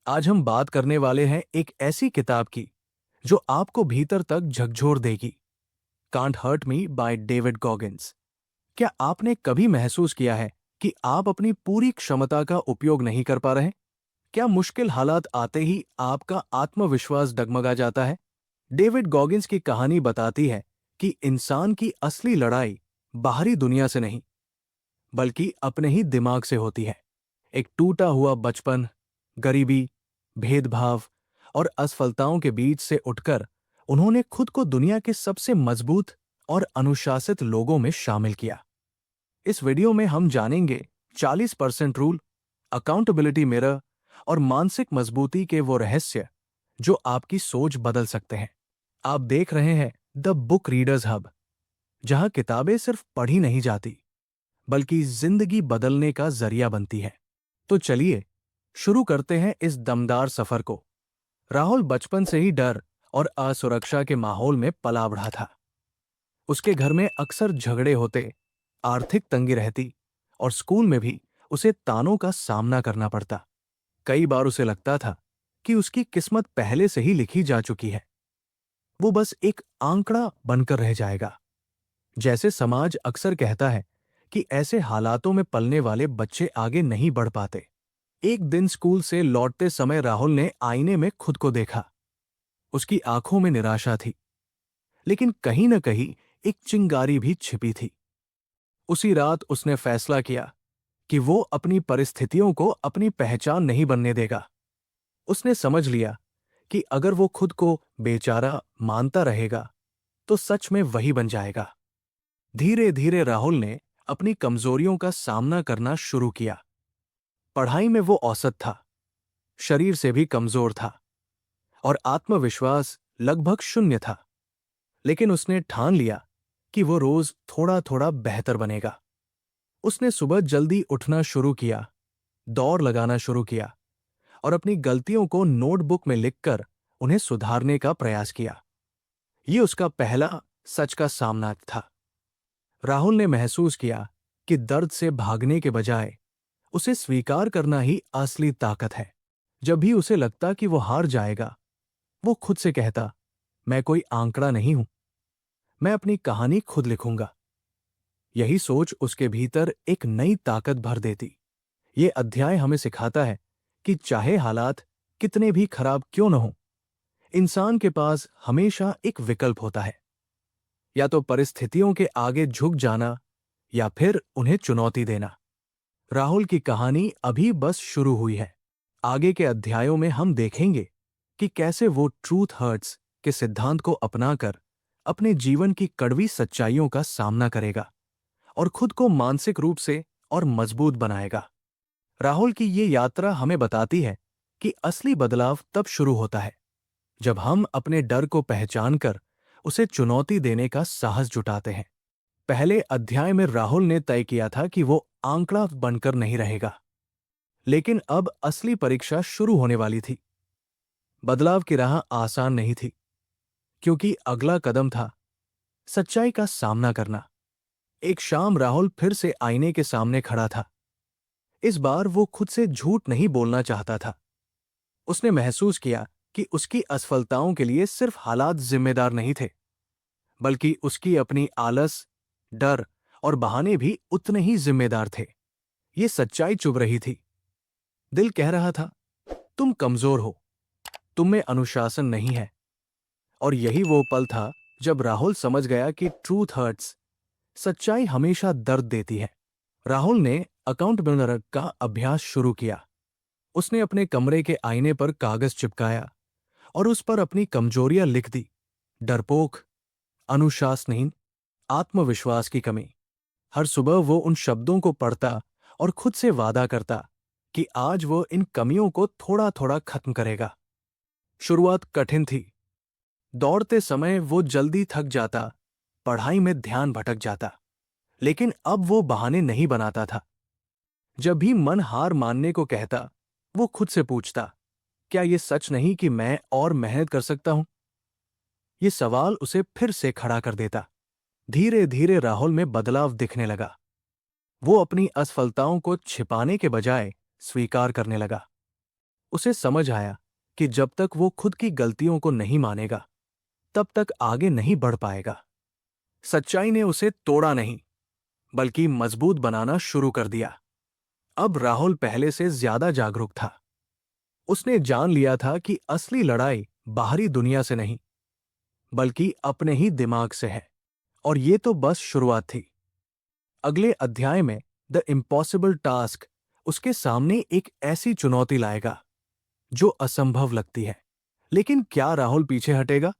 आज हम बात करने वाले हैं एक ऐसी किताब की जो आपको भीतर तक झकझोर देगी। Can't hurt me by David Goggins. क्या आपने कभी महसूस किया है कि आप अपनी पूरी क्षमता का उपयोग नहीं कर पा रहे? क्या मुश्किल हालात आते ही आपका आत्मविश्वास डगमगा जाता है? डेविड गॉगिन्स की कहानी बताती है कि इंसान की असली लड़ाई बाहरी दुनिया से नहीं, बल्कि अपने ही दिमाग से होती है। एक टूटा हुआ बचपन, गरीबी, भेदभाव और असफलताओं के बीच से उठकर उन्होंने खुद को दुनिया के सबसे मजबूत और अनुशासित लोगों में शामिल किया। इस वीडियो में हम जानेंगे 40% रूल, अकाउंटेबिलिटी मिरर और मानसिक मजबूती के वो रहस्य जो आपकी सोच बदल सकते हैं। आप देख रहे हैं द बुक रीडर्स हब, जहां किताबें सिर्फ पढ़ी नहीं जाती, बल्कि जिंदगी बदलने का जरिया बनती है। तो चलिए शुरू करते हैं इस दमदार सफर को। राहुल बचपन से ही डर और असुरक्षा के माहौल में पला बढ़ा था। उसके घर में अक्सर झगड़े होते, आर्थिक तंगी रहती और स्कूल में भी उसे तानों का सामना करना पड़ता। कई बार उसे लगता था कि उसकी किस्मत पहले से ही लिखी जा चुकी है, वो बस एक आंकड़ा बनकर रह जाएगा। जैसे समाज अक्सर कहता है कि ऐसे हालातों में पलने वाले बच्चे आगे नहीं बढ़ पाते। एक दिन स्कूल से लौटते समय राहुल ने आईने में खुद को देखा। उसकी आंखों में निराशा थी, लेकिन कहीं न कहीं एक चिंगारी भी छिपी थी। उसी रात उसने फैसला किया कि वो अपनी परिस्थितियों को अपनी पहचान नहीं बनने देगा। उसने समझ लिया कि अगर वो खुद को बेचारा मानता रहेगा, तो सच में वही बन जाएगा। धीरे धीरे राहुल ने अपनी कमजोरियों का सामना करना शुरू किया। पढ़ाई में वो औसत था, शरीर से भी कमजोर था और आत्मविश्वास लगभग शून्य था। लेकिन उसने ठान लिया कि वो रोज थोड़ा थोड़ा बेहतर बनेगा। उसने सुबह जल्दी उठना शुरू किया, दौड़ लगाना शुरू किया और अपनी गलतियों को नोटबुक में लिखकर उन्हें सुधारने का प्रयास किया। ये उसका पहला सच का सामना था। राहुल ने महसूस किया कि दर्द से भागने के बजाय उसे स्वीकार करना ही असली ताकत है। जब भी उसे लगता कि वो हार जाएगा, वो खुद से कहता, मैं कोई आंकड़ा नहीं हूं, मैं अपनी कहानी खुद लिखूंगा। यही सोच उसके भीतर एक नई ताकत भर देती। ये अध्याय हमें सिखाता है कि चाहे हालात कितने भी खराब क्यों न हो, इंसान के पास हमेशा एक विकल्प होता है। या तो परिस्थितियों के आगे झुक जाना या फिर उन्हें चुनौती देना। राहुल की कहानी अभी बस शुरू हुई है। आगे के अध्यायों में हम देखेंगे कि कैसे वो ट्रूथ हर्ट्स के सिद्धांत को अपनाकर अपने जीवन की कड़वी सच्चाइयों का सामना करेगा और खुद को मानसिक रूप से और मजबूत बनाएगा। राहुल की ये यात्रा हमें बताती है कि असली बदलाव तब शुरू होता है जब हम अपने डर को पहचानकर उसे चुनौती देने का साहस जुटाते हैं। पहले अध्याय में राहुल ने तय किया था कि वो आंकड़ा बनकर नहीं रहेगा, लेकिन अब असली परीक्षा शुरू होने वाली थी। बदलाव की राह आसान नहीं थी, क्योंकि अगला कदम था सच्चाई का सामना करना। एक शाम राहुल फिर से आईने के सामने खड़ा था। इस बार वो खुद से झूठ नहीं बोलना चाहता था। उसने महसूस किया कि उसकी असफलताओं के लिए सिर्फ हालात जिम्मेदार नहीं थे, बल्कि उसकी अपनी आलस, डर और बहाने भी उतने ही जिम्मेदार थे। ये सच्चाई चुभ रही थी। दिल कह रहा था, तुम कमजोर हो, तुम में अनुशासन नहीं है। और यही वो पल था जब राहुल समझ गया कि ट्रूथ हर्ट्स, सच्चाई हमेशा दर्द देती है। राहुल ने अकाउंटेबिलिटी का अभ्यास शुरू किया। उसने अपने कमरे के आईने पर कागज चिपकाया और उस पर अपनी कमजोरियां लिख दी। डरपोक, अनुशासनहीन, आत्मविश्वास की कमी। हर सुबह वो उन शब्दों को पढ़ता और खुद से वादा करता कि आज वो इन कमियों को थोड़ा थोड़ा खत्म करेगा। शुरुआत कठिन थी। दौड़ते समय वो जल्दी थक जाता, पढ़ाई में ध्यान भटक जाता। लेकिन अब वो बहाने नहीं बनाता था। जब भी मन हार मानने को कहता, वो खुद से पूछता, क्या ये सच नहीं कि मैं और मेहनत कर सकता हूं? ये सवाल उसे फिर से खड़ा कर देता। धीरे धीरे राहुल में बदलाव दिखने लगा। वो अपनी असफलताओं को छिपाने के बजाय स्वीकार करने लगा। उसे समझ आया कि जब तक वो खुद की गलतियों को नहीं मानेगा, तब तक आगे नहीं बढ़ पाएगा। सच्चाई ने उसे तोड़ा नहीं, बल्कि मजबूत बनाना शुरू कर दिया। अब राहुल पहले से ज्यादा जागरूक था। उसने जान लिया था कि असली लड़ाई बाहरी दुनिया से नहीं, बल्कि अपने ही दिमाग से है। और ये तो बस शुरुआत थी। अगले अध्याय में द इम्पॉसिबल टास्क उसके सामने एक ऐसी चुनौती लाएगा जो असंभव लगती है। लेकिन क्या राहुल पीछे हटेगा,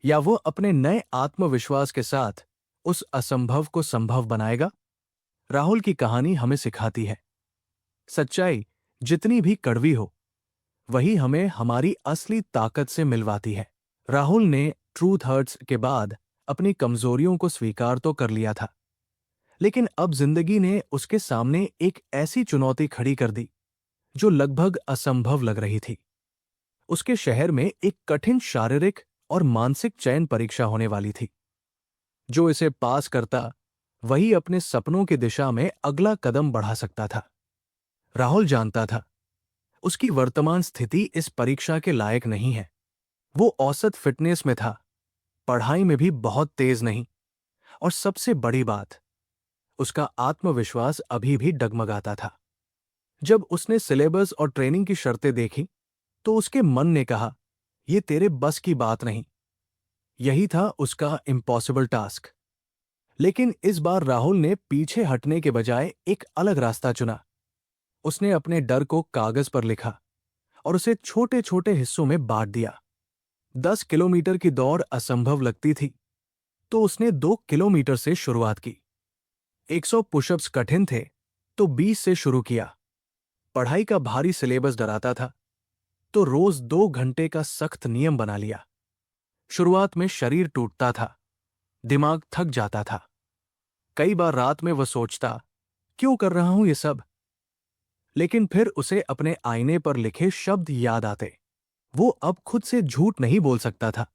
या वो अपने नए आत्मविश्वास के साथ उस असंभव को संभव बनाएगा? राहुल की कहानी हमें सिखाती है, सच्चाई जितनी भी कड़वी हो, वही हमें हमारी असली ताकत से मिलवाती है। राहुल ने ट्रूथ हर्ट्स के बाद अपनी कमजोरियों को स्वीकार तो कर लिया था, लेकिन अब जिंदगी ने उसके सामने एक ऐसी चुनौती खड़ी कर दी जो लगभग असंभव लग रही थी। उसके शहर में एक कठिन शारीरिक और मानसिक चयन परीक्षा होने वाली थी। जो इसे पास करता, वही अपने सपनों की दिशा में अगला कदम बढ़ा सकता था। राहुल जानता था, उसकी वर्तमान स्थिति इस परीक्षा के लायक नहीं है। वो औसत फिटनेस में था, पढ़ाई में भी बहुत तेज नहीं, और सबसे बड़ी बात, उसका आत्मविश्वास अभी भी डगमगाता था। जब उसने सिलेबस और ट्रेनिंग की शर्तें देखी, तो उसके मन ने कहा, यह तेरे बस की बात नहीं। यही था उसका इम्पॉसिबल टास्क। लेकिन इस बार राहुल ने पीछे हटने के बजाय एक अलग रास्ता चुना। उसने अपने डर को कागज पर लिखा और उसे छोटे छोटे हिस्सों में बांट दिया। 10 किलोमीटर की दौड़ असंभव लगती थी, तो उसने 2 किलोमीटर से शुरुआत की। 100 पुशअप्स कठिन थे, तो 20 से शुरू किया। पढ़ाई का भारी सिलेबस डराता था, तो रोज 2 घंटे का सख्त नियम बना लिया। शुरुआत में शरीर टूटता था, दिमाग थक जाता था। कई बार रात में वह सोचता, क्यों कर रहा हूं ये सब? लेकिन फिर उसे अपने आईने पर लिखे शब्द याद आते। वो अब खुद से झूठ नहीं बोल सकता था।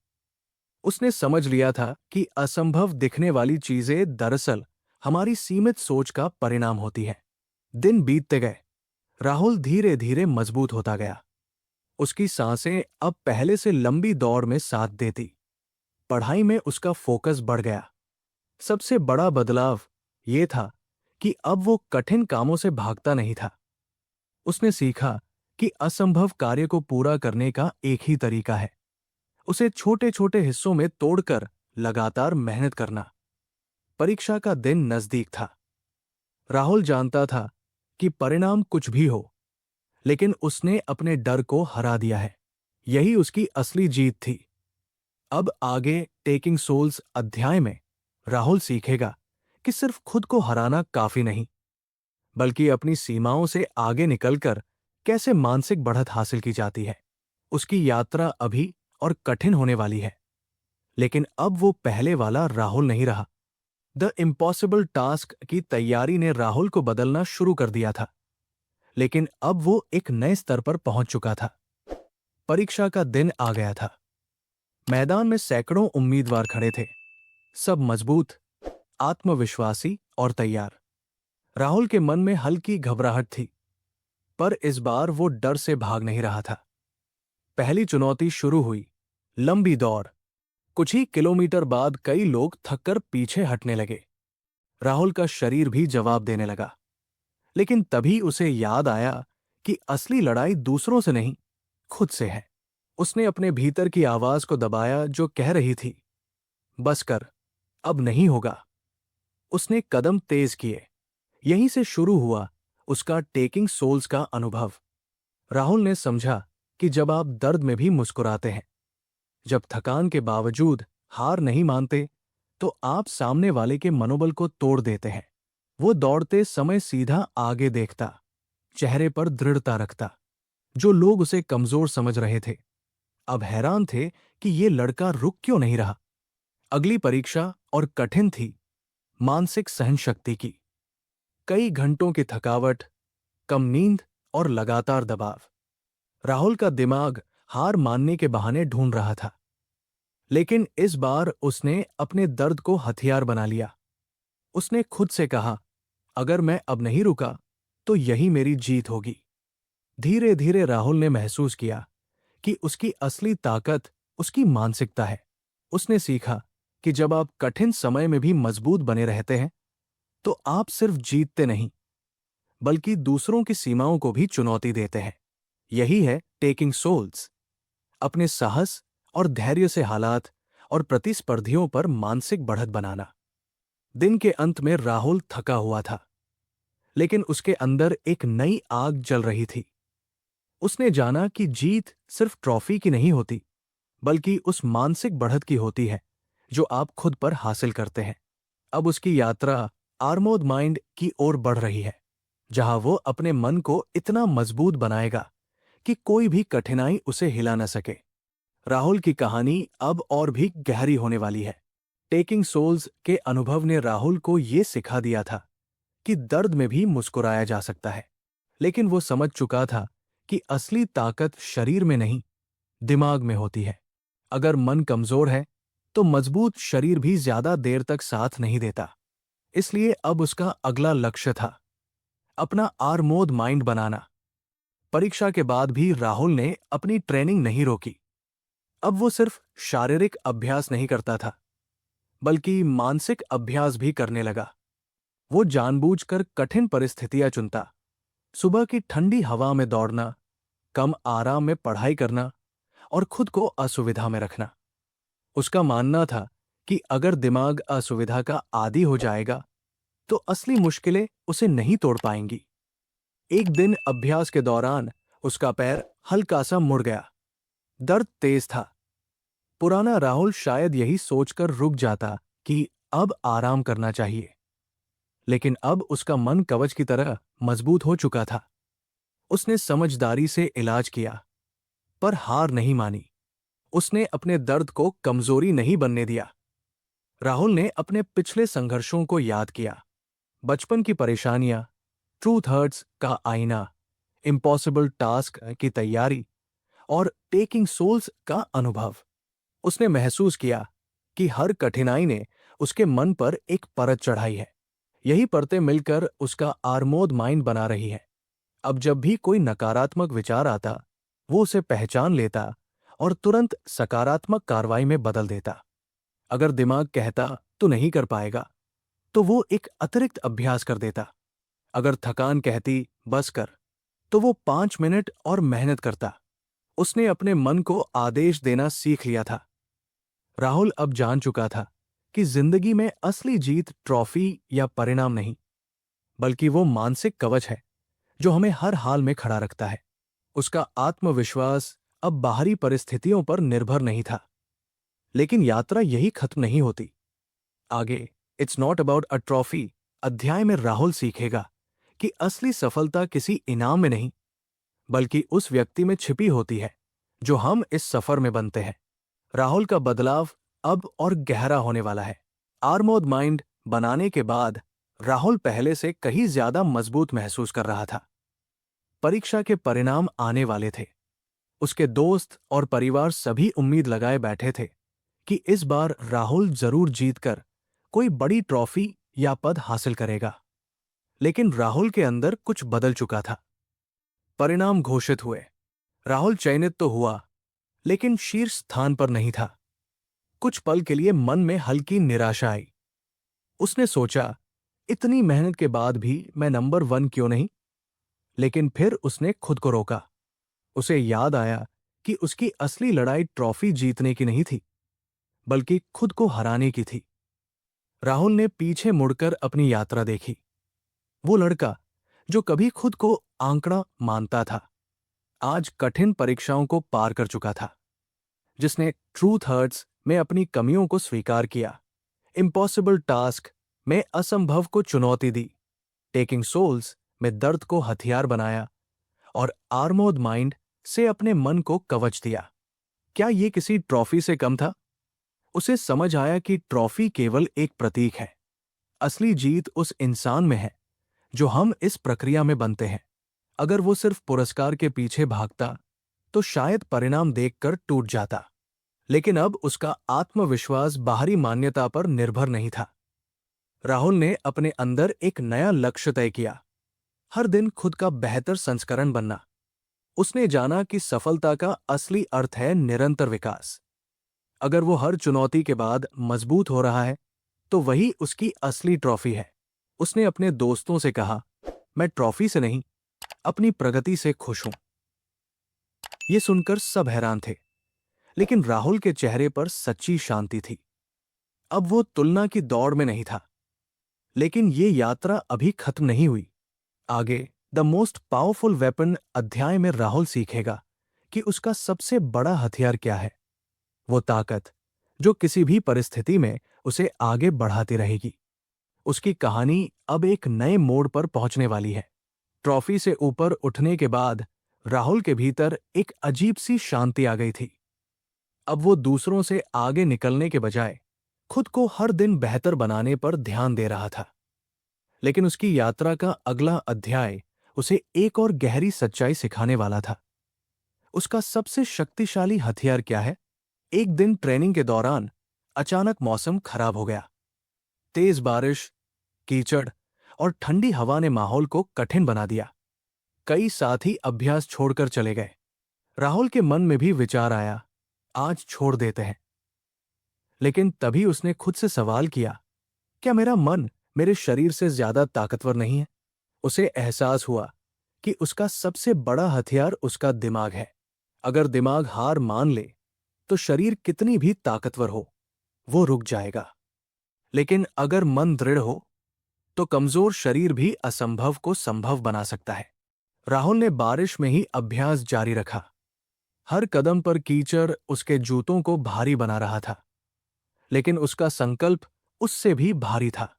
उसने समझ लिया था कि असंभव दिखने वाली चीजें दरअसल हमारी सीमित सोच का परिणाम होती हैं। दिन बीतते गए, राहुल धीरे धीरे मजबूत होता गया। उसकी सांसें अब पहले से लंबी दौड़ में साथ देती। पढ़ाई में उसका फोकस बढ़ गया। सबसे बड़ा बदलाव ये था कि अब वो कठिन कामों से भागता नहीं था। उसने सीखा कि असंभव कार्य को पूरा करने का एक ही तरीका है, उसे छोटे छोटे हिस्सों में तोड़कर लगातार मेहनत करना। परीक्षा का दिन नजदीक था। राहुल जानता था कि परिणाम कुछ भी हो, लेकिन उसने अपने डर को हरा दिया है। यही उसकी असली जीत थी। अब आगे टेकिंग सोल्स अध्याय में राहुल सीखेगा कि सिर्फ खुद को हराना काफी नहीं, बल्कि अपनी सीमाओं से आगे निकलकर कैसे मानसिक बढ़त हासिल की जाती है। उसकी यात्रा अभी और कठिन होने वाली है, लेकिन अब वो पहले वाला राहुल नहीं रहा। द इम्पॉसिबल टास्क की तैयारी ने राहुल को बदलना शुरू कर दिया था, लेकिन अब वो एक नए स्तर पर पहुंच चुका था। परीक्षा का दिन आ गया था। मैदान में सैकड़ों उम्मीदवार खड़े थे, सब मजबूत, आत्मविश्वासी और तैयार। राहुल के मन में हल्की घबराहट थी, पर इस बार वो डर से भाग नहीं रहा था। पहली चुनौती शुरू हुई, लंबी दौड़। कुछ ही किलोमीटर बाद कई लोग थककर पीछे हटने लगे। राहुल का शरीर भी जवाब देने लगा। लेकिन तभी उसे याद आया कि असली लड़ाई दूसरों से नहीं, खुद से है। उसने अपने भीतर की आवाज को दबाया जो कह रही थी, बस कर, अब नहीं होगा। उसने कदम तेज किए। यहीं से शुरू हुआ उसका टेकिंग सोल्स का अनुभव। राहुल ने समझा कि जब आप दर्द में भी मुस्कुराते हैं, जब थकान के बावजूद हार नहीं मानते, तो आप सामने वाले के मनोबल को तोड़ देते हैं। वो दौड़ते समय सीधा आगे देखता, चेहरे पर दृढ़ता रखता। जो लोग उसे कमजोर समझ रहे थे, अब हैरान थे कि ये लड़का रुक क्यों नहीं रहा। अगली परीक्षा और कठिन थी, मानसिक सहनशक्ति की। कई घंटों की थकावट, कम नींद और लगातार दबाव। राहुल का दिमाग हार मानने के बहाने ढूंढ रहा था, लेकिन इस बार उसने अपने दर्द को हथियार बना लिया। उसने खुद से कहा, अगर मैं अब नहीं रुका, तो यही मेरी जीत होगी। धीरे धीरे राहुल ने महसूस किया कि उसकी असली ताकत उसकी मानसिकता है। उसने सीखा कि जब आप कठिन समय में भी मजबूत बने रहते हैं तो आप सिर्फ जीतते नहीं बल्कि दूसरों की सीमाओं को भी चुनौती देते हैं। यही है टेकिंग सोल्स, अपने साहस और धैर्य से हालात और प्रतिस्पर्धियों पर मानसिक बढ़त बनाना। दिन के अंत में राहुल थका हुआ था, लेकिन उसके अंदर एक नई आग जल रही थी। उसने जाना कि जीत सिर्फ ट्रॉफी की नहीं होती, बल्कि उस मानसिक बढ़त की होती है जो आप खुद पर हासिल करते हैं। अब उसकी यात्रा आर्मोद माइंड की ओर बढ़ रही है, जहां वो अपने मन को इतना मजबूत बनाएगा कि कोई भी कठिनाई उसे हिला न सके। राहुल की कहानी अब और भी गहरी होने वाली है। टेकिंग सोल्स के अनुभव ने राहुल को ये सिखा दिया था कि दर्द में भी मुस्कुराया जा सकता है, लेकिन वो समझ चुका था कि असली ताकत शरीर में नहीं, दिमाग में होती है। अगर मन कमजोर है तो मजबूत शरीर भी ज्यादा देर तक साथ नहीं देता। इसलिए अब उसका अगला लक्ष्य था अपना आर्मोद माइंड बनाना। परीक्षा के बाद भी राहुल ने अपनी ट्रेनिंग नहीं रोकी। अब वो सिर्फ शारीरिक अभ्यास नहीं करता था, बल्कि मानसिक अभ्यास भी करने लगा। वो जानबूझकर कठिन परिस्थितियां चुनता, सुबह की ठंडी हवा में दौड़ना, कम आराम में पढ़ाई करना और खुद को असुविधा में रखना। उसका मानना था कि अगर दिमाग असुविधा का आदी हो जाएगा तो असली मुश्किलें उसे नहीं तोड़ पाएंगी। एक दिन अभ्यास के दौरान उसका पैर हल्का सा मुड़ गया। दर्द तेज था। पुराना राहुल शायद यही सोचकर रुक जाता कि अब आराम करना चाहिए, लेकिन अब उसका मन कवच की तरह मजबूत हो चुका था। उसने समझदारी से इलाज किया, पर हार नहीं मानी। उसने अपने दर्द को कमजोरी नहीं बनने दिया। राहुल ने अपने पिछले संघर्षों को याद किया, बचपन की परेशानियां, ट्रूथ हर्ट्स का आईना, इम्पॉसिबल टास्क की तैयारी और टेकिंग सोल्स का अनुभव। उसने महसूस किया कि हर कठिनाई ने उसके मन पर एक परत चढ़ाई है। यही परतें मिलकर उसका आर्मोद माइंड बना रही है। अब जब भी कोई नकारात्मक विचार आता, वो उसे पहचान लेता और तुरंत सकारात्मक कार्रवाई में बदल देता। अगर दिमाग कहता तू नहीं कर पाएगा, तो वो एक अतिरिक्त अभ्यास कर देता। अगर थकान कहती बस कर, तो वो 5 मिनट और मेहनत करता। उसने अपने मन को आदेश देना सीख लिया था। राहुल अब जान चुका था कि जिंदगी में असली जीत ट्रॉफी या परिणाम नहीं, बल्कि वो मानसिक कवच है जो हमें हर हाल में खड़ा रखता है। उसका आत्मविश्वास अब बाहरी परिस्थितियों पर निर्भर नहीं था। लेकिन यात्रा यही खत्म नहीं होती। आगे it's not about a trophy अध्याय में राहुल सीखेगा कि असली सफलता किसी इनाम में नहीं, बल्कि उस व्यक्ति में छिपी होती है जो हम इस सफर में बनते हैं। राहुल का बदलाव अब और गहरा होने वाला है। आर्मोद माइंड बनाने के बाद राहुल पहले से कहीं ज्यादा मजबूत महसूस कर रहा था। परीक्षा के परिणाम आने वाले थे। उसके दोस्त और परिवार सभी उम्मीद लगाए बैठे थे कि इस बार राहुल जरूर जीतकर कोई बड़ी ट्रॉफी या पद हासिल करेगा। लेकिन राहुल के अंदर कुछ बदल चुका था। परिणाम घोषित हुए। राहुल चयनित तो हुआ, लेकिन शीर्ष स्थान पर नहीं था। कुछ पल के लिए मन में हल्की निराशा आई। उसने सोचा, इतनी मेहनत के बाद भी मैं नंबर 1 क्यों नहीं? लेकिन फिर उसने खुद को रोका। उसे याद आया कि उसकी असली लड़ाई ट्रॉफी जीतने की नहीं थी, बल्कि खुद को हराने की थी। राहुल ने पीछे मुड़कर अपनी यात्रा देखी। वो लड़का जो कभी खुद को आंकड़ा मानता था, आज कठिन परीक्षाओं को पार कर चुका था। जिसने ट्रूथ हर्ट्स में अपनी कमियों को स्वीकार किया, इम्पॉसिबल टास्क में असंभव को चुनौती दी, टेकिंग सोल्स में दर्द को हथियार बनाया और आर्मोद माइंड से अपने मन को कवच दिया। क्या ये किसी ट्रॉफी से कम था? उसे समझ आया कि ट्रॉफी केवल एक प्रतीक है। असली जीत उस इंसान में है जो हम इस प्रक्रिया में बनते हैं। अगर वो सिर्फ पुरस्कार के पीछे भागता तो शायद परिणाम देखकर टूट जाता। लेकिन अब उसका आत्मविश्वास बाहरी मान्यता पर निर्भर नहीं था। राहुल ने अपने अंदर एक नया लक्ष्य तय किया, हर दिन खुद का बेहतर संस्करण बनना। उसने जाना कि सफलता का असली अर्थ है निरंतर विकास। अगर वो हर चुनौती के बाद मजबूत हो रहा है, तो वही उसकी असली ट्रॉफी है। उसने अपने दोस्तों से कहा, मैं ट्रॉफी से नहीं, अपनी प्रगति से खुश हूं। ये सुनकर सब हैरान थे, लेकिन राहुल के चेहरे पर सच्ची शांति थी। अब वो तुलना की दौड़ में नहीं था। लेकिन ये यात्रा अभी खत्म नहीं हुई। आगे द मोस्ट पावरफुल वेपन अध्याय में राहुल सीखेगा कि उसका सबसे बड़ा हथियार क्या है। वो ताकत जो किसी भी परिस्थिति में उसे आगे बढ़ाती रहेगी। उसकी कहानी अब एक नए मोड़ पर पहुंचने वाली है। ट्रॉफी से ऊपर उठने के बाद राहुल के भीतर एक अजीब सी शांति आ गई थी। अब वो दूसरों से आगे निकलने के बजाय खुद को हर दिन बेहतर बनाने पर ध्यान दे रहा था। लेकिन उसकी यात्रा का अगला अध्याय उसे एक और गहरी सच्चाई सिखाने वाला था। उसका सबसे शक्तिशाली हथियार क्या है? एक दिन ट्रेनिंग के दौरान अचानक मौसम खराब हो गया। तेज बारिश, कीचड़ और ठंडी हवा ने माहौल को कठिन बना दिया। कई साथी अभ्यास छोड़कर चले गए। राहुल के मन में भी विचार आया, आज छोड़ देते हैं। लेकिन तभी उसने खुद से सवाल किया, क्या मेरा मन मेरे शरीर से ज्यादा ताकतवर नहीं है? उसे एहसास हुआ कि उसका सबसे बड़ा हथियार उसका दिमाग है। अगर दिमाग हार मान ले, तो शरीर कितनी भी ताकतवर हो, वो रुक जाएगा। लेकिन अगर मन दृढ़ हो, तो कमजोर शरीर भी असंभव को संभव बना सकता है। राहुल ने बारिश में ही अभ्यास जारी रखा। हर कदम पर कीचड़ उसके जूतों को भारी बना रहा था, लेकिन उसका संकल्प उससे भी भारी था।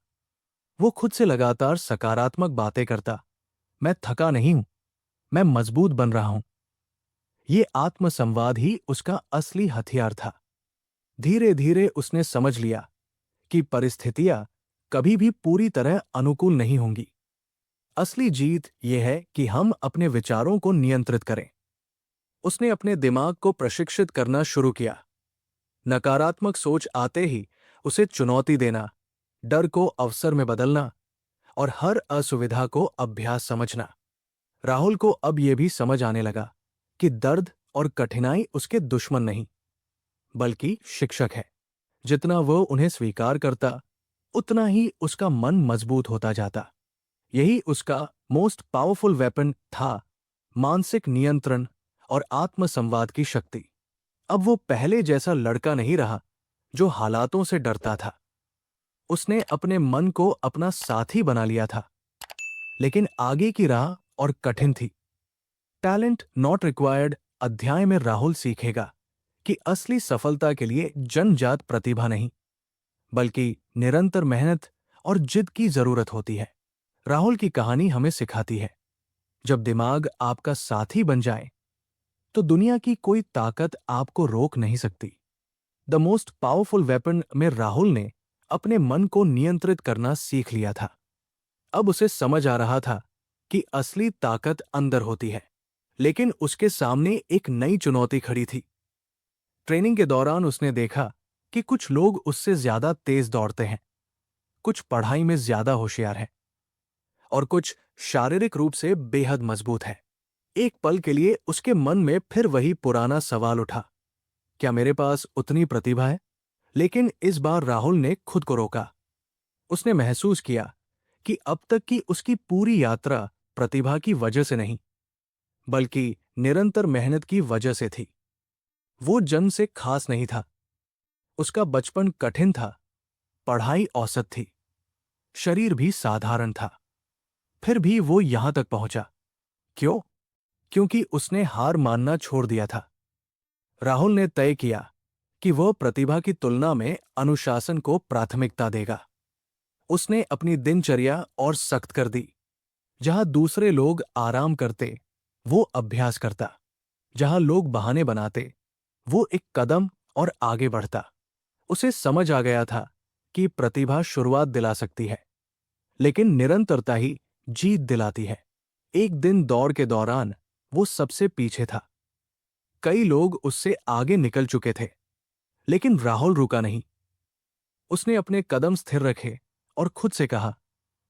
वो खुद से लगातार सकारात्मक बातें करता, मैं थका नहीं हूं, मैं मजबूत बन रहा हूं। ये आत्मसंवाद ही उसका असली हथियार था। धीरे धीरे उसने समझ लिया कि परिस्थितियां कभी भी पूरी तरह अनुकूल नहीं होंगी। असली जीत यह है कि हम अपने विचारों को नियंत्रित करें। उसने अपने दिमाग को प्रशिक्षित करना शुरू किया। नकारात्मक सोच आते ही उसे चुनौती देना, डर को अवसर में बदलना और हर असुविधा को अभ्यास समझना। राहुल को अब यह भी समझ आने लगा कि दर्द और कठिनाई उसके दुश्मन नहीं, बल्कि शिक्षक है। जितना वो उन्हें स्वीकार करता, उतना ही उसका मन मजबूत होता जाता। यही उसका मोस्ट पावरफुल वेपन था, मानसिक नियंत्रण और आत्मसंवाद की शक्ति। अब वो पहले जैसा लड़का नहीं रहा जो हालातों से डरता था। उसने अपने मन को अपना साथी बना लिया था। लेकिन आगे की राह और कठिन थी। टैलेंट नॉट रिक्वायर्ड अध्याय में राहुल सीखेगा कि असली सफलता के लिए जन्मजात प्रतिभा नहीं, बल्कि निरंतर मेहनत और जिद की जरूरत होती है। राहुल की कहानी हमें सिखाती है, जब दिमाग आपका साथी बन जाए, तो दुनिया की कोई ताकत आपको रोक नहीं सकती। द मोस्ट पावरफुल वेपन में राहुल ने अपने मन को नियंत्रित करना सीख लिया था। अब उसे समझ आ रहा था कि असली ताकत अंदर होती है। लेकिन उसके सामने एक नई चुनौती खड़ी थी। ट्रेनिंग के दौरान उसने देखा कि कुछ लोग उससे ज्यादा तेज दौड़ते हैं, कुछ पढ़ाई में ज्यादा होशियार हैं और कुछ शारीरिक रूप से बेहद मजबूत हैं। एक पल के लिए उसके मन में फिर वही पुराना सवाल उठा, क्या मेरे पास उतनी प्रतिभा है? लेकिन इस बार राहुल ने खुद को रोका। उसने महसूस किया कि अब तक की उसकी पूरी यात्रा प्रतिभा की वजह से नहीं, बल्कि निरंतर मेहनत की वजह से थी। वो जन्म से खास नहीं था। उसका बचपन कठिन था, पढ़ाई औसत थी, शरीर भी साधारण था। फिर भी वो यहां तक पहुंचा। क्यों? क्योंकि उसने हार मानना छोड़ दिया था। राहुल ने तय किया कि वह प्रतिभा की तुलना में अनुशासन को प्राथमिकता देगा। उसने अपनी दिनचर्या और सख्त कर दी। जहां दूसरे लोग आराम करते, वो अभ्यास करता। जहां लोग बहाने बनाते, वो एक कदम और आगे बढ़ता। उसे समझ आ गया था कि प्रतिभा शुरुआत दिला सकती है, लेकिन निरंतरता ही जीत दिलाती है। एक दिन दौड़ के दौरान वो सबसे पीछे था। कई लोग उससे आगे निकल चुके थे, लेकिन राहुल रुका नहीं। उसने अपने कदम स्थिर रखे और खुद से कहा,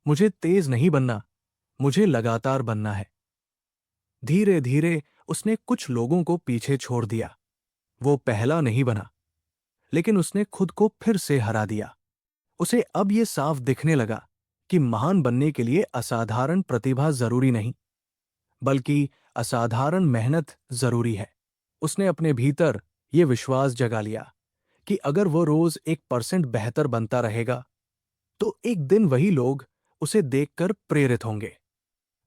मुझे तेज नहीं बनना, मुझे लगातार बनना है। धीरे धीरे उसने कुछ लोगों को पीछे छोड़ दिया। वो पहला नहीं बना, लेकिन उसने खुद को फिर से हरा दिया। उसे अब ये साफ दिखने लगा कि महान बनने के लिए असाधारण प्रतिभा जरूरी नहीं, बल्कि असाधारण मेहनत जरूरी है। उसने अपने भीतर ये विश्वास जगा लिया कि अगर वो रोज 1% बेहतर बनता रहेगा, तो एक दिन वही लोग उसे देखकर प्रेरित होंगे।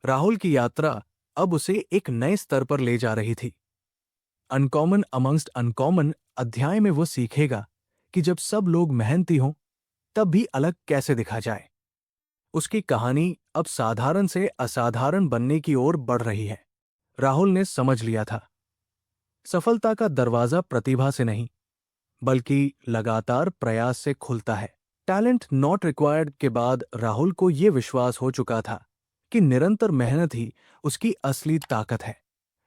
राहुल की यात्रा अब उसे एक नए स्तर पर ले जा रही थी। अनकॉमन अमंगस्ट अनकॉमन अध्याय में वो सीखेगा कि जब सब लोग मेहनती हों, तब भी अलग कैसे दिखा जाए। उसकी कहानी अब साधारण से असाधारण बनने की ओर बढ़ रही है। राहुल ने समझ लिया था, सफलता का दरवाजा प्रतिभा से नहीं, बल्कि लगातार प्रयास से खुलता है। टैलेंट नॉट रिक्वायर्ड के बाद राहुल को यह विश्वास हो चुका था कि निरंतर मेहनत ही उसकी असली ताकत है।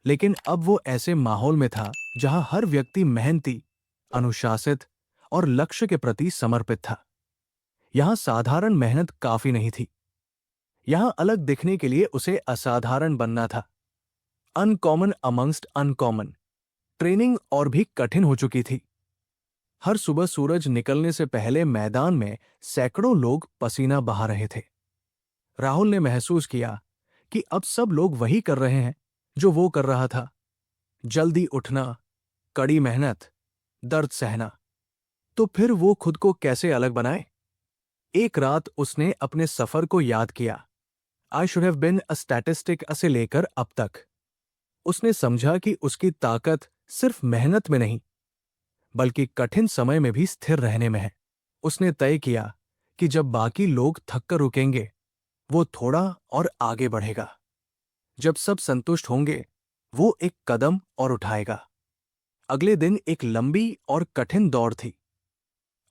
लेकिन अब वो ऐसे माहौल में था जहां हर व्यक्ति मेहनती, अनुशासित और लक्ष्य के प्रति समर्पित था। यहां साधारण मेहनत काफी नहीं थी। यहां अलग दिखने के लिए उसे असाधारण बनना था। अनकॉमन अमंगस्ट अनकॉमन ट्रेनिंग और भी कठिन हो चुकी थी। हर सुबह सूरज निकलने से पहले मैदान में सैकड़ों लोग पसीना बहा रहे थे। राहुल ने महसूस किया कि अब सब लोग वही कर रहे हैं जो वो कर रहा था। जल्दी उठना, कड़ी मेहनत, दर्द सहना। तो फिर वो खुद को कैसे अलग बनाए? एक रात उसने अपने सफर को याद किया। I should have been a statistic से लेकर अब तक। उसने समझा कि उसकी ताकत सिर्फ मेहनत में नहीं, बल्कि कठिन समय में भी स्थिर रहने में है। उसने तय किया कि जब बाकी लोग थक कर रुकेंगे, वो थोड़ा और आगे बढ़ेगा। जब सब संतुष्ट होंगे, वो एक कदम और उठाएगा। अगले दिन एक लंबी और कठिन दौड़ थी।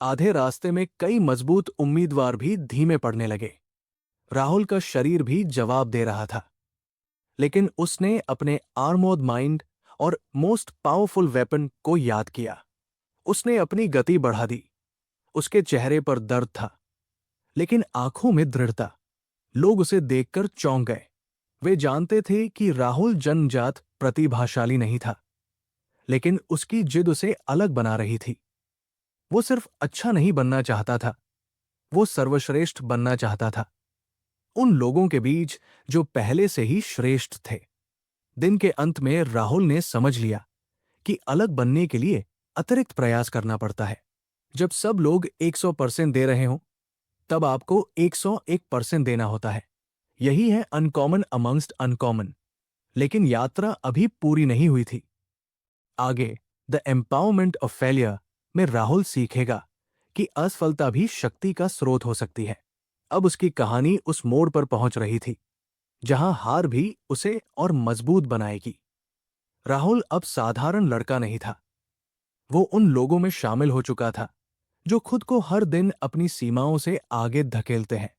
आधे रास्ते में कई मजबूत उम्मीदवार भी धीमे पड़ने लगे। राहुल का शरीर भी जवाब दे रहा था, लेकिन उसने अपने आर्मोर्ड माइंड और मोस्ट पावरफुल वेपन को याद किया। उसने अपनी गति बढ़ा दी। उसके चेहरे पर दर्द था, लेकिन आंखों में दृढ़ता। लोग उसे देखकर चौंक गए। वे जानते थे कि राहुल जन्मजात प्रतिभाशाली नहीं था, लेकिन उसकी जिद उसे अलग बना रही थी। वो सिर्फ अच्छा नहीं बनना चाहता था, वो सर्वश्रेष्ठ बनना चाहता था, उन लोगों के बीच जो पहले से ही श्रेष्ठ थे। दिन के अंत में राहुल ने समझ लिया कि अलग बनने के लिए अतिरिक्त प्रयास करना पड़ता है। जब सब लोग 100% दे रहे हों, तब आपको 101% देना होता है। यही है अनकॉमन अमंगस्ट अनकॉमन। लेकिन यात्रा अभी पूरी नहीं हुई थी। आगे द एम्पावरमेंट ऑफ फेलियर में राहुल सीखेगा कि असफलता भी शक्ति का स्रोत हो सकती है। अब उसकी कहानी उस मोड़ पर पहुंच रही थी जहां हार भी उसे और मजबूत बनाएगी। राहुल अब साधारण लड़का नहीं था। वो उन लोगों में शामिल हो चुका था जो खुद को हर दिन अपनी सीमाओं से आगे धकेलते हैं।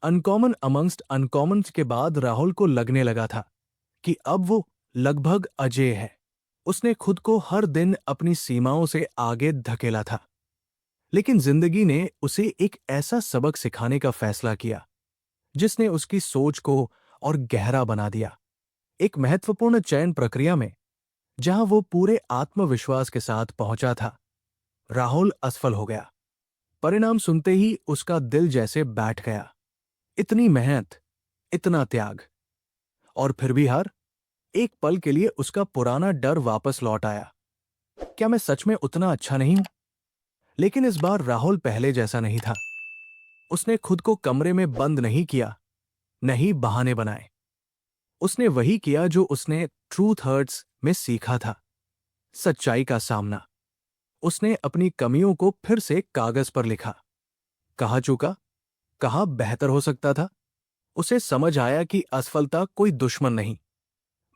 अनकॉमन अमंगस्ट अनकॉमन्स के बाद राहुल को लगने लगा था कि अब वो लगभग अजेय है। उसने खुद को हर दिन अपनी सीमाओं से आगे धकेला था, लेकिन जिंदगी ने उसे एक ऐसा सबक सिखाने का फैसला किया जिसने उसकी सोच को और गहरा बना दिया। एक महत्वपूर्ण चयन प्रक्रिया में, जहां वो पूरे आत्मविश्वास के साथ पहुंचा था, राहुल असफल हो गया। परिणाम सुनते ही उसका दिल जैसे बैठ गया। इतनी मेहनत, इतना त्याग, और फिर भी हार। एक पल के लिए उसका पुराना डर वापस लौट आया। क्या मैं सच में उतना अच्छा नहीं हूं? लेकिन इस बार राहुल पहले जैसा नहीं था। उसने खुद को कमरे में बंद नहीं किया, नहीं बहाने बनाए। उसने वही किया जो उसने ट्रूथ हर्ट्स में सीखा था, सच्चाई का सामना। उसने अपनी कमियों को फिर से कागज पर लिखा। कहाँ चूका, कहाँ बेहतर हो सकता था। उसे समझ आया कि असफलता कोई दुश्मन नहीं,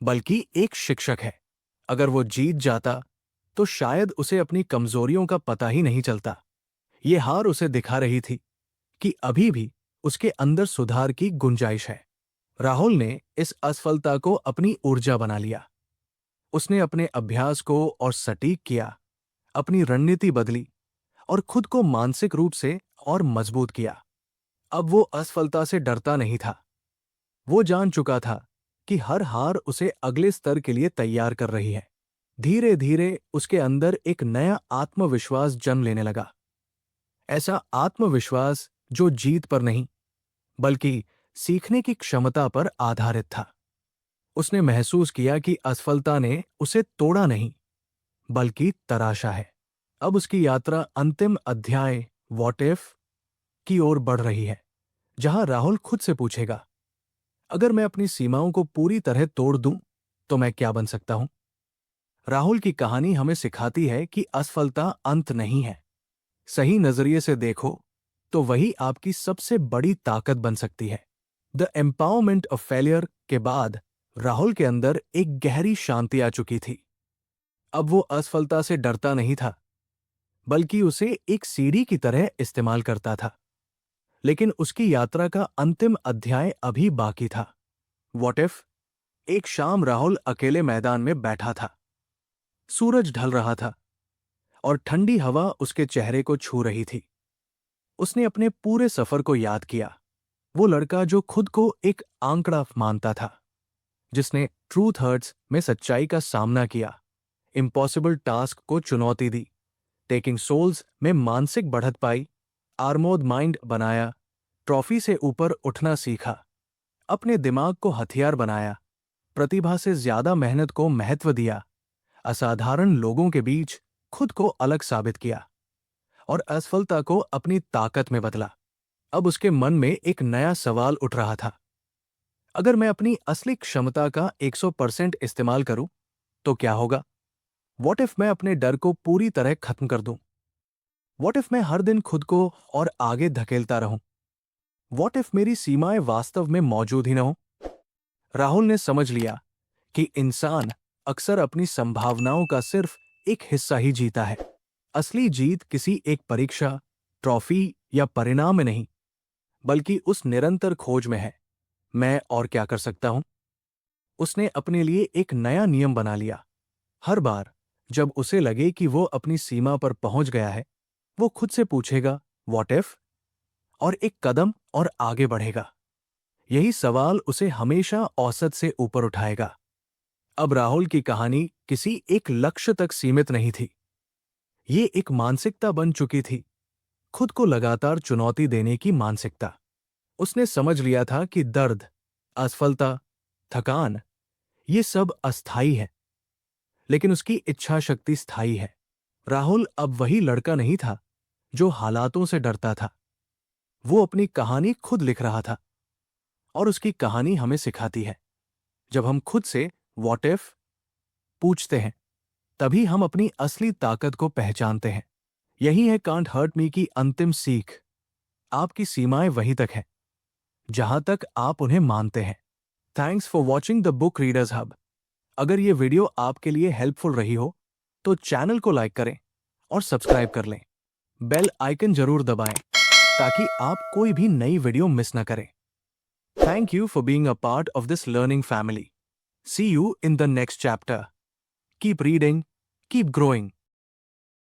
बल्कि एक शिक्षक है। अगर वो जीत जाता, तो शायद उसे अपनी कमजोरियों का पता ही नहीं चलता। ये हार उसे दिखा रही थी कि अभी भी उसके अंदर सुधार की गुंजाइश है। राहुल ने इस असफलता को अपनी ऊर्जा बना लिया। उसने अपने अभ्यास को और सटीक किया, अपनी रणनीति बदली और खुद को मानसिक रूप से और मजबूत किया। अब वो असफलता से डरता नहीं था। वो जान चुका था कि हर हार उसे अगले स्तर के लिए तैयार कर रही है। धीरे धीरे उसके अंदर एक नया आत्मविश्वास जन्म लेने लगा। ऐसा आत्मविश्वास जो जीत पर नहीं, बल्कि सीखने की क्षमता पर आधारित था। उसने महसूस किया कि असफलता ने उसे तोड़ा नहीं, बल्कि तराशा है। अब उसकी यात्रा अंतिम अध्याय व्हाट इफ की ओर बढ़ रही है, जहां राहुल खुद से पूछेगा, अगर मैं अपनी सीमाओं को पूरी तरह तोड़ दूं तो मैं क्या बन सकता हूं। राहुल की कहानी हमें सिखाती है कि असफलता अंत नहीं है। सही नजरिए से देखो तो वही आपकी सबसे बड़ी ताकत बन सकती है। द एम्पावरमेंट ऑफ फेलियर के बाद राहुल के अंदर एक गहरी शांति आ चुकी थी। अब वो असफलता से डरता नहीं था, बल्कि उसे एक सीढ़ी की तरह इस्तेमाल करता था। लेकिन उसकी यात्रा का अंतिम अध्याय अभी बाकी था। व्हाट इफ एक शाम राहुल अकेले मैदान में बैठा था। सूरज ढल रहा था और ठंडी हवा उसके चेहरे को छू रही थी। उसने अपने पूरे सफर को याद किया। वो लड़का जो खुद को एक आंकड़ा मानता था, जिसने ट्रूथ हर्ट्स में सच्चाई का सामना किया, इम्पॉसिबल टास्क को चुनौती दी, टेकिंग सोल्स में मानसिक बढ़त पाई, आर्मोर्ड माइंड बनाया, ट्रॉफी से ऊपर उठना सीखा, अपने दिमाग को हथियार बनाया, प्रतिभा से ज्यादा मेहनत को महत्व दिया, असाधारण लोगों के बीच खुद को अलग साबित किया और असफलता को अपनी ताकत में बदला। अब उसके मन में एक नया सवाल उठ रहा था, अगर मैं अपनी असली क्षमता का 100% इस्तेमाल करूं तो क्या होगा। व्हाट इफ मैं अपने डर को पूरी तरह खत्म कर दूं। व्हाट इफ मैं हर दिन खुद को और आगे धकेलता रहूं। व्हाट इफ मेरी सीमाएं वास्तव में मौजूद ही न हो। राहुल ने समझ लिया कि इंसान अक्सर अपनी संभावनाओं का सिर्फ एक हिस्सा ही जीता है। असली जीत किसी एक परीक्षा, ट्रॉफी या परिणाम में नहीं, बल्कि उस निरंतर खोज में है, मैं और क्या कर सकता हूं। उसने अपने लिए एक नया नियम बना लिया। हर बार जब उसे लगे कि वो अपनी सीमा पर पहुंच गया है, वो खुद से पूछेगा व्हाट इफ, और एक कदम और आगे बढ़ेगा। यही सवाल उसे हमेशा औसत से ऊपर उठाएगा। अब राहुल की कहानी किसी एक लक्ष्य तक सीमित नहीं थी। ये एक मानसिकता बन चुकी थी, खुद को लगातार चुनौती देने की मानसिकता। उसने समझ लिया था कि दर्द, असफलता, थकान, ये सब अस्थायी है, लेकिन उसकी इच्छा शक्ति स्थायी है। राहुल अब वही लड़का नहीं था जो हालातों से डरता था। वो अपनी कहानी खुद लिख रहा था, और उसकी कहानी हमें सिखाती है, जब हम खुद से व्हाट इफ पूछते हैं, तभी हम अपनी असली ताकत को पहचानते हैं। यही है कांट हर्ट मी की अंतिम सीख। आपकी सीमाएं वहीं तक हैं, जहां तक आप उन्हें मानते हैं। Thanks for watching the book readers hub. अगर ये वीडियो आपके लिए हेल्पफुल रही हो तो चैनल को लाइक करें और सब्सक्राइब कर लें। बेल आइकन जरूर दबाएं ताकि आप कोई भी नई वीडियो मिस न करें। Thank you for being a part of this learning family. See you in the next chapter. Keep reading, keep growing.